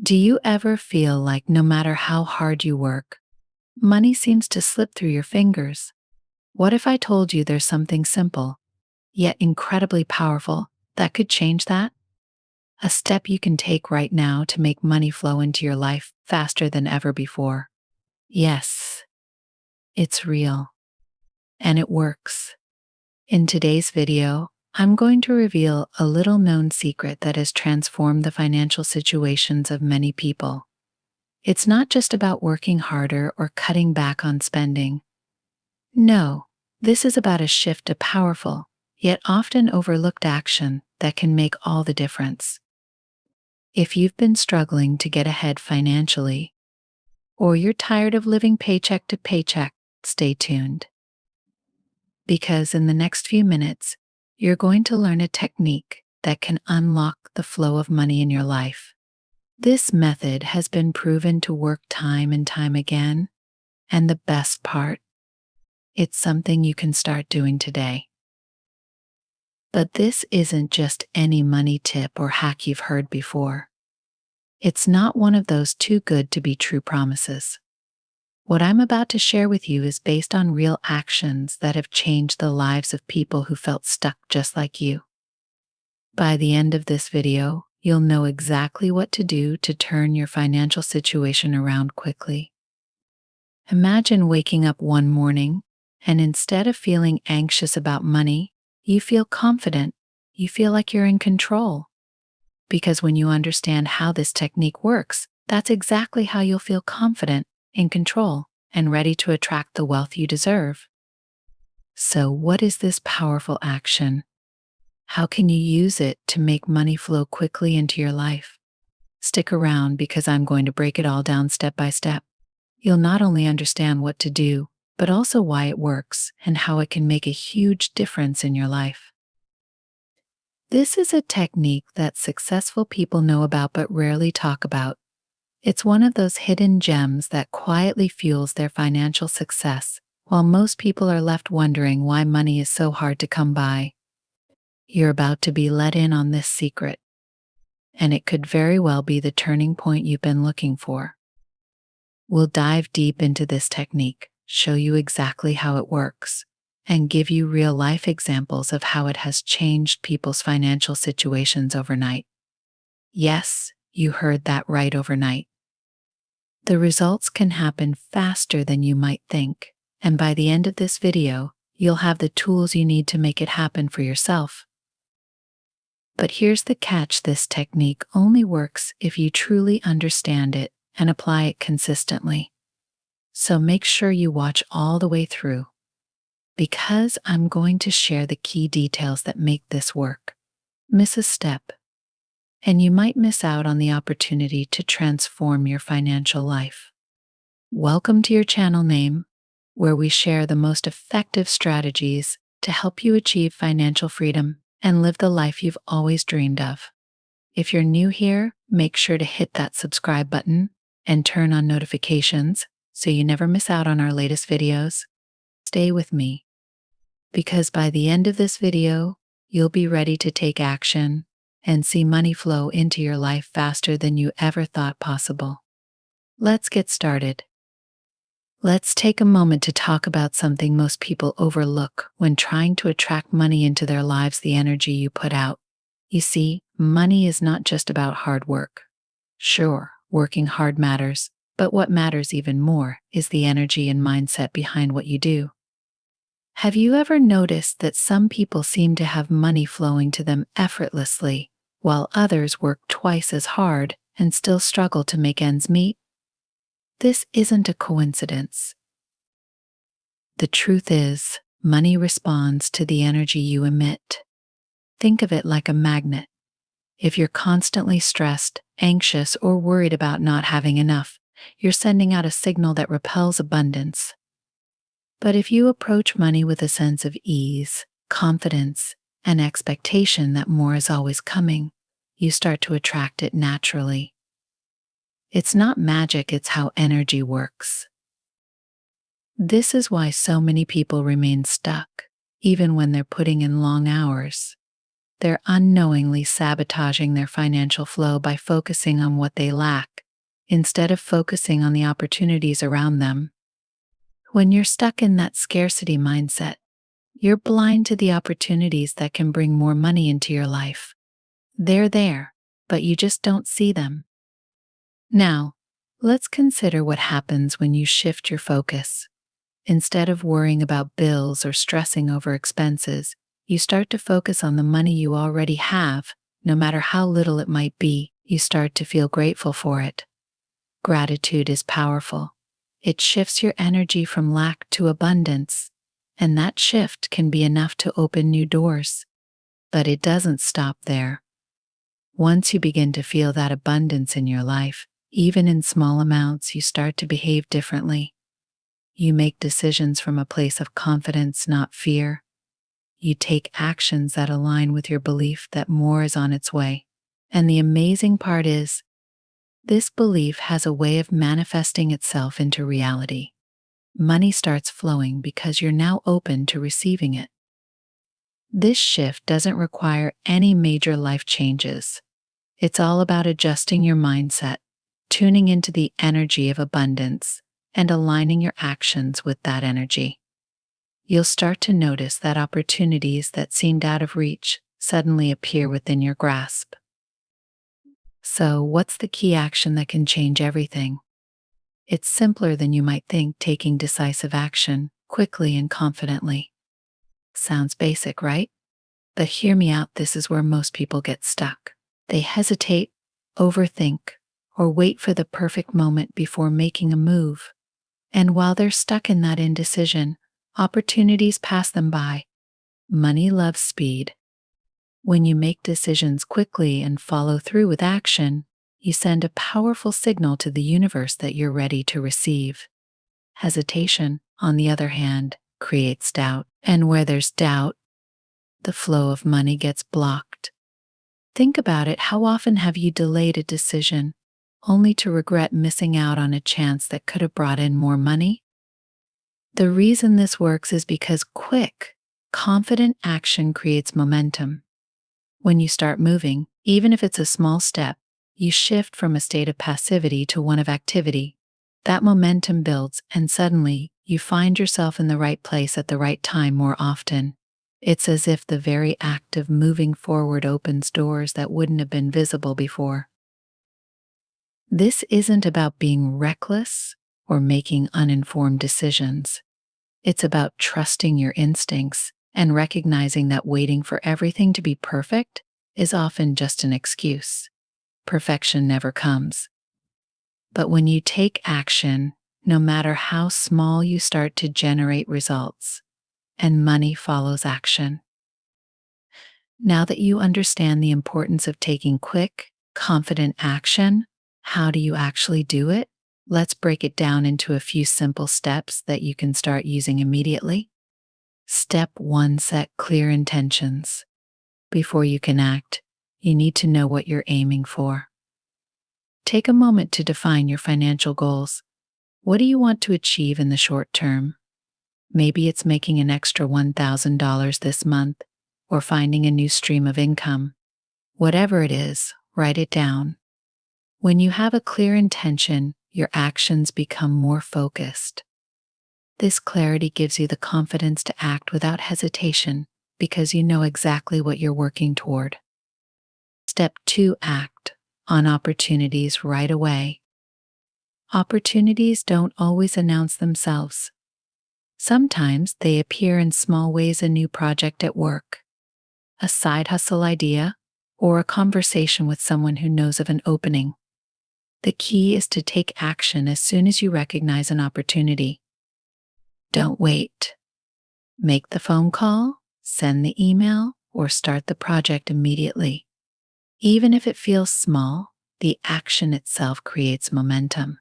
Do you ever feel like no matter how hard you work, money seems to slip through your fingers? What if I told you there's something simple, yet incredibly powerful, that could change that? A step you can take right now to make money flow into your life faster than ever before. Yes, it's real, and it works. In today's video, I'm going to reveal a little known secret that has transformed the financial situations of many people. It's not just about working harder or cutting back on spending. No, this is about a shift to powerful, yet often overlooked action that can make all the difference. If you've been struggling to get ahead financially, or you're tired of living paycheck to paycheck, stay tuned. Because in the next few minutes, you're going to learn a technique that can unlock the flow of money in your life. This method has been proven to work time and time again, and the best part, it's something you can start doing today. But this isn't just any money tip or hack you've heard before. It's not one of those too good to be true promises. What I'm about to share with you is based on real actions that have changed the lives of people who felt stuck just like you. By the end of this video, you'll know exactly what to do to turn your financial situation around quickly. Imagine waking up one morning, and instead of feeling anxious about money, you feel confident. You feel like you're in control. Because when you understand how this technique works, that's exactly how you'll feel confident, in control, and ready to attract the wealth you deserve. So, what is this powerful action? How can you use it to make money flow quickly into your life? Stick around because I'm going to break it all down step by step. You'll not only understand what to do, but also why it works and how it can make a huge difference in your life. This is a technique that successful people know about but rarely talk about. It's one of those hidden gems that quietly fuels their financial success, while most people are left wondering why money is so hard to come by. You're about to be let in on this secret, and it could very well be the turning point you've been looking for. We'll dive deep into this technique, show you exactly how it works, and give you real-life examples of how it has changed people's financial situations overnight. Yes, you heard that right, overnight. The results can happen faster than you might think, and by the end of this video, you'll have the tools you need to make it happen for yourself. But here's the catch: this technique only works if you truly understand it and apply it consistently. So make sure you watch all the way through, because I'm going to share the key details that make this work. Miss a step, and you might miss out on the opportunity to transform your financial life. Welcome to your channel name, where we share the most effective strategies to help you achieve financial freedom and live the life you've always dreamed of. If you're new here, make sure to hit that subscribe button and turn on notifications so you never miss out on our latest videos. Stay with me, because by the end of this video, you'll be ready to take action and see money flow into your life faster than you ever thought possible. Let's get started. Let's take a moment to talk about something most people overlook when trying to attract money into their lives: the energy you put out. You see, money is not just about hard work. Sure, working hard matters, but what matters even more is the energy and mindset behind what you do. Have you ever noticed that some people seem to have money flowing to them effortlessly, while others work twice as hard and still struggle to make ends meet? This isn't a coincidence. The truth is, money responds to the energy you emit. Think of it like a magnet. If you're constantly stressed, anxious, or worried about not having enough, you're sending out a signal that repels abundance. But if you approach money with a sense of ease, confidence, and expectation that more is always coming, you start to attract it naturally. It's not magic, it's how energy works. This is why so many people remain stuck, even when they're putting in long hours. They're unknowingly sabotaging their financial flow by focusing on what they lack, instead of focusing on the opportunities around them. When you're stuck in that scarcity mindset, you're blind to the opportunities that can bring more money into your life. They're there, but you just don't see them. Now, let's consider what happens when you shift your focus. Instead of worrying about bills or stressing over expenses, you start to focus on the money you already have. No matter how little it might be, you start to feel grateful for it. Gratitude is powerful. It shifts your energy from lack to abundance, and that shift can be enough to open new doors. But it doesn't stop there. Once you begin to feel that abundance in your life, even in small amounts, you start to behave differently. You make decisions from a place of confidence, not fear. You take actions that align with your belief that more is on its way. And the amazing part is, this belief has a way of manifesting itself into reality. Money starts flowing because you're now open to receiving it. This shift doesn't require any major life changes. It's all about adjusting your mindset, tuning into the energy of abundance, and aligning your actions with that energy. You'll start to notice that opportunities that seemed out of reach suddenly appear within your grasp. So, what's the key action that can change everything? It's simpler than you might think, taking decisive action, quickly and confidently. Sounds basic, right? But hear me out, this is where most people get stuck. They hesitate, overthink, or wait for the perfect moment before making a move. And while they're stuck in that indecision, opportunities pass them by. Money loves speed. When you make decisions quickly and follow through with action, you send a powerful signal to the universe that you're ready to receive. Hesitation, on the other hand, creates doubt. And where there's doubt, the flow of money gets blocked. Think about it. How often have you delayed a decision, only to regret missing out on a chance that could have brought in more money? The reason this works is because quick, confident action creates momentum. When you start moving, even if it's a small step, you shift from a state of passivity to one of activity. That momentum builds, and suddenly, you find yourself in the right place at the right time more often. It's as if the very act of moving forward opens doors that wouldn't have been visible before. This isn't about being reckless or making uninformed decisions. It's about trusting your instincts and recognizing that waiting for everything to be perfect is often just an excuse. Perfection never comes. But when you take action, no matter how small, you start to generate results, and money follows action. Now that you understand the importance of taking quick, confident action, how do you actually do it? Let's break it down into a few simple steps that you can start using immediately. Step 1, set clear intentions. Before you can act, you need to know what you're aiming for. Take a moment to define your financial goals. What do you want to achieve in the short term? Maybe it's making an extra $1,000 this month, or finding a new stream of income. Whatever it is, write it down. When you have a clear intention, your actions become more focused. This clarity gives you the confidence to act without hesitation because you know exactly what you're working toward. Step 2, act on opportunities right away. Opportunities don't always announce themselves. Sometimes they appear in small ways: a new project at work, a side hustle idea, or a conversation with someone who knows of an opening. The key is to take action as soon as you recognize an opportunity. Don't wait. Make the phone call, send the email, or start the project immediately. Even if it feels small, the action itself creates momentum.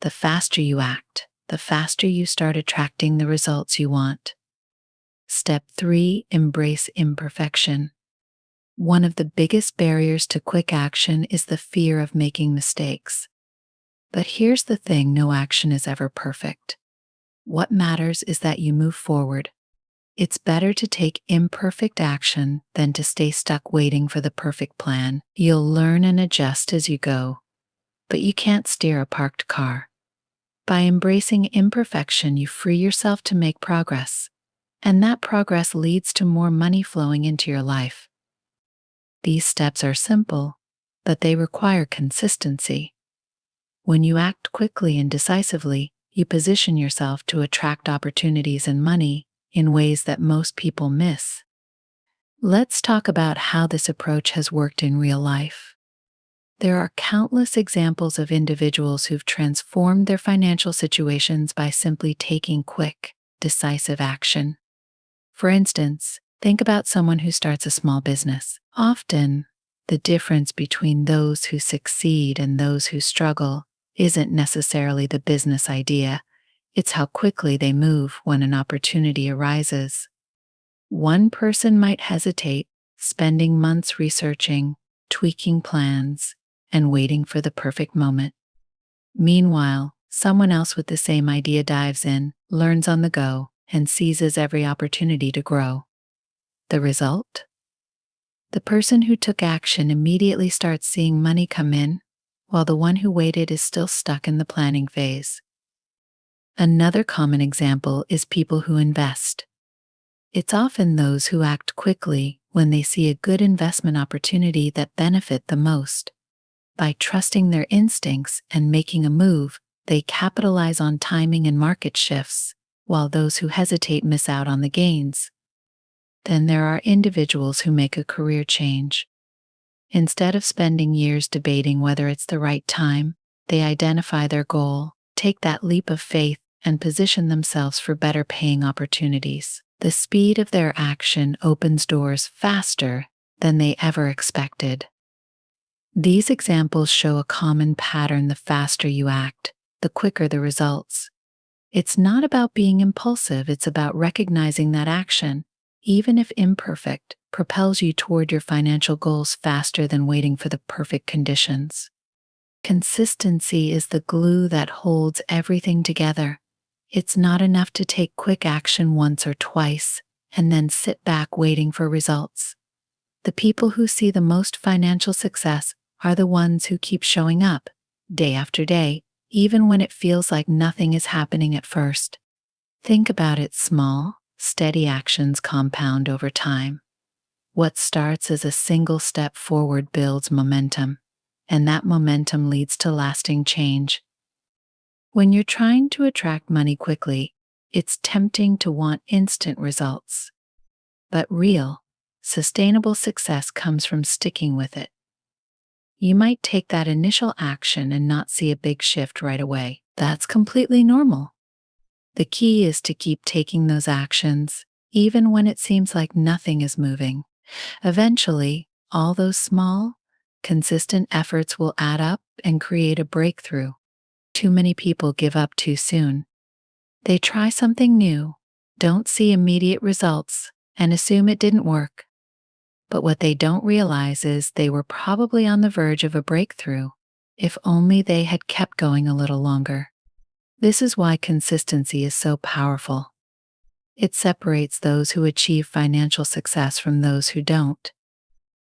The faster you act, the faster you start attracting the results you want. Step 3, embrace imperfection. One of the biggest barriers to quick action is the fear of making mistakes. But here's the thing: no action is ever perfect. What matters is that you move forward. It's better to take imperfect action than to stay stuck waiting for the perfect plan. You'll learn and adjust as you go, but you can't steer a parked car. By embracing imperfection, you free yourself to make progress, and that progress leads to more money flowing into your life. These steps are simple, but they require consistency. When you act quickly and decisively, you position yourself to attract opportunities and money in ways that most people miss. Let's talk about how this approach has worked in real life. There are countless examples of individuals who've transformed their financial situations by simply taking quick, decisive action. For instance, think about someone who starts a small business. Often, the difference between those who succeed and those who struggle isn't necessarily the business idea, it's how quickly they move when an opportunity arises. One person might hesitate, spending months researching, tweaking plans, and waiting for the perfect moment. Meanwhile, someone else with the same idea dives in, learns on the go, and seizes every opportunity to grow. The result? The person who took action immediately starts seeing money come in, while the one who waited is still stuck in the planning phase. Another common example is people who invest. It's often those who act quickly when they see a good investment opportunity that benefit the most. By trusting their instincts and making a move, they capitalize on timing and market shifts, while those who hesitate miss out on the gains. Then there are individuals who make a career change. Instead of spending years debating whether it's the right time, they identify their goal, take that leap of faith, and position themselves for better paying opportunities. The speed of their action opens doors faster than they ever expected. These examples show a common pattern: the faster you act, the quicker the results. It's not about being impulsive, it's about recognizing that action, even if imperfect, propels you toward your financial goals faster than waiting for the perfect conditions. Consistency is the glue that holds everything together. It's not enough to take quick action once or twice and then sit back waiting for results. The people who see the most financial success are the ones who keep showing up, day after day, even when it feels like nothing is happening at first. Think about it: small, steady actions compound over time. What starts as a single step forward builds momentum, and that momentum leads to lasting change. When you're trying to attract money quickly, it's tempting to want instant results. But real, sustainable success comes from sticking with it. You might take that initial action and not see a big shift right away. That's completely normal. The key is to keep taking those actions, even when it seems like nothing is moving. Eventually, all those small, consistent efforts will add up and create a breakthrough. Too many people give up too soon. They try something new, don't see immediate results, and assume it didn't work. But what they don't realize is they were probably on the verge of a breakthrough, if only they had kept going a little longer. This is why consistency is so powerful. It separates those who achieve financial success from those who don't.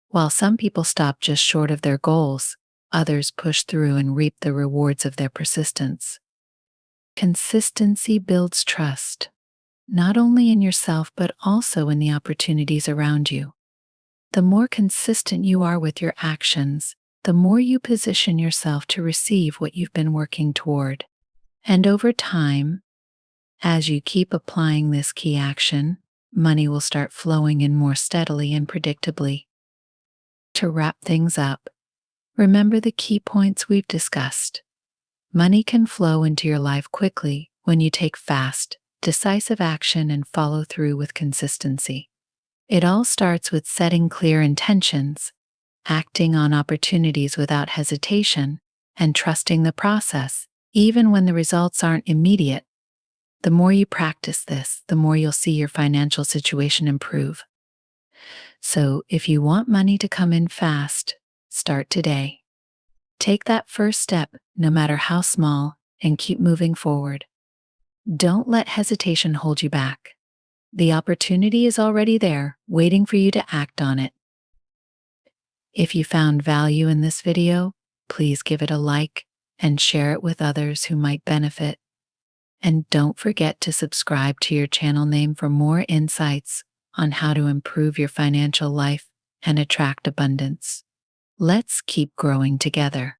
While some people stop just short of their goals, others push through and reap the rewards of their persistence. Consistency builds trust, not only in yourself but also in the opportunities around you. The more consistent you are with your actions, the more you position yourself to receive what you've been working toward. And over time, as you keep applying this key action, money will start flowing in more steadily and predictably. To wrap things up, remember the key points we've discussed. Money can flow into your life quickly when you take fast, decisive action and follow through with consistency. It all starts with setting clear intentions, acting on opportunities without hesitation, and trusting the process, even when the results aren't immediate. The more you practice this, the more you'll see your financial situation improve. So, if you want money to come in fast, start today. Take that first step, no matter how small, and keep moving forward. Don't let hesitation hold you back. The opportunity is already there, waiting for you to act on it. If you found value in this video, please give it a like and share it with others who might benefit. And don't forget to subscribe to your channel name for more insights on how to improve your financial life and attract abundance. Let's keep growing together.